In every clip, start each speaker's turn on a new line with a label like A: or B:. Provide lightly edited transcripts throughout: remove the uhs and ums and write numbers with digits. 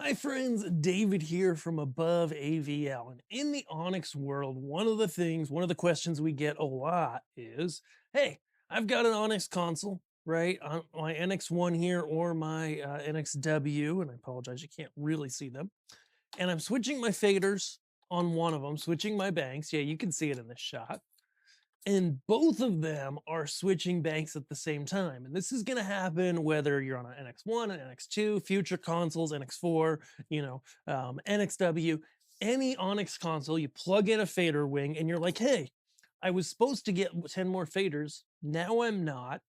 A: Hi friends, David here from Above AVL. And in the ONYX world, one of the questions we get a lot is, hey, I've got an ONYX console, right? On my NX1 here or my NXW, and I apologize, you can't really see them. And I'm switching my faders on one of them, switching my banks. Yeah, you can see it in this shot. And both of them are switching banks at the same time. And this is going to happen whether you're on an NX1, an NX2, future consoles, NX4, NXW, any ONYX console, you plug in a fader wing and you're like, hey, I was supposed to get 10 more faders. Now I'm not.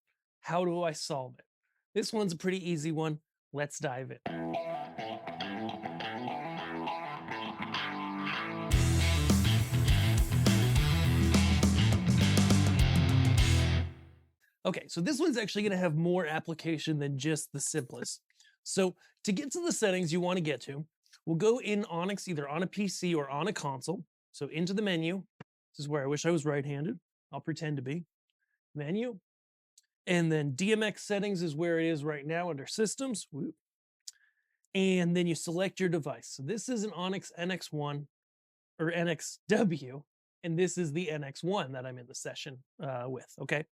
A: How do I solve it? This one's a pretty easy one. Let's dive in. Okay, so this one's actually going to have more application than just the simplest. So to get to the settings you want to get to, we'll go in ONYX either on a PC or on a console. So into the menu. This is where I wish I was right-handed. I'll pretend to be. Menu. And then DMX settings is where it is right now under systems. Whoop. And then you select your device. So this is an ONYX NX1 or NXW, and this is the NX1 that I'm in the session with, okay?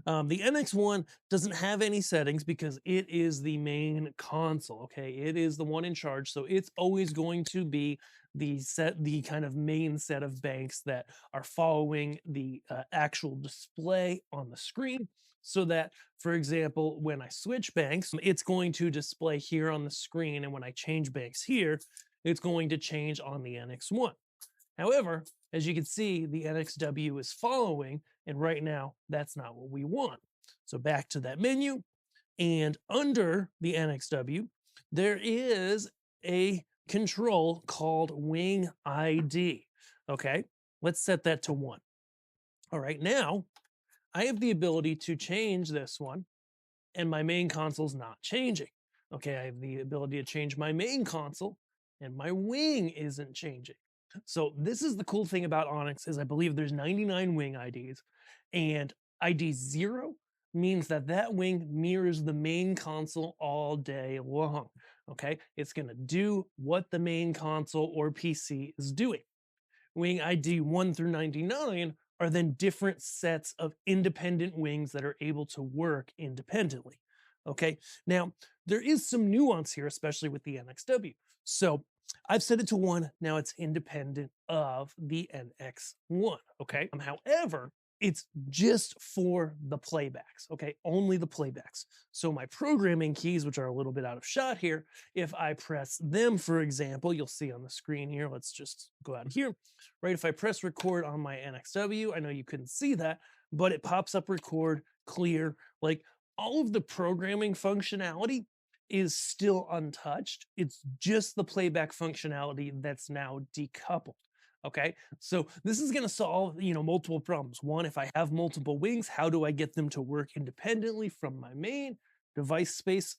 A: The NX1 doesn't have any settings because it is the main console, okay? It is the one in charge, so it's always going to be the kind of main set of banks that are following the actual display on the screen, so that, for example, when I switch banks, it's going to display here on the screen, and when I change banks here, it's going to change on the NX1. However, as you can see, the NXW is following, and right now, that's not what we want. So back to that menu, and under the NXW, there is a control called Wing ID. Okay, let's set that to 1. All right, now I have the ability to change this one, and my main console's not changing. Okay, I have the ability to change my main console, and my wing isn't changing. So this is the cool thing about ONYX is I believe there's 99 wing IDs, and ID 0 means that that wing mirrors the main console all day long. Okay, it's going to do what the main console or PC is doing. Wing ID 1 through 99 are then different sets of independent wings that are able to work independently. Okay, now there is some nuance here, especially with the NXW. So I've set it to 1, now it's independent of the NX1, okay? However, it's just for the playbacks, okay? Only the playbacks. So my programming keys, which are a little bit out of shot here, if I press them, for example, you'll see on the screen here, let's just go out of here, right? If I press record on my NXW, I know you couldn't see that, but it pops up record, clear, like all of the programming functionality is still untouched. It's just the playback functionality that's now decoupled. Okay, so this is going to solve, multiple problems. One, if I have multiple wings, how do I get them to work independently from my main? Device space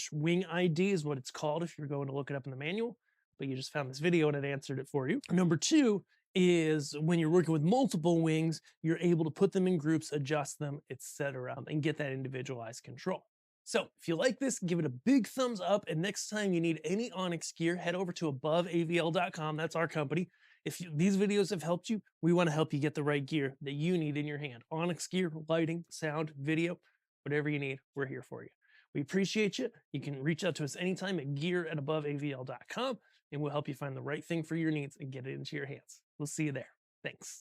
A: / wing ID is what it's called if you're going to look it up in the manual, but you just found this video and it answered it for you. Number 2 is when you're working with multiple wings, you're able to put them in groups, adjust them, etc., and get that individualized control. So if you like this, give it a big thumbs up. And next time you need any ONYX gear, head over to aboveavl.com. That's our company. If these videos have helped you, we want to help you get the right gear that you need in your hand. ONYX gear, lighting, sound, video, whatever you need, we're here for you. We appreciate you. You can reach out to us anytime at gear@aboveavl.com, and we'll help you find the right thing for your needs and get it into your hands. We'll see you there. Thanks.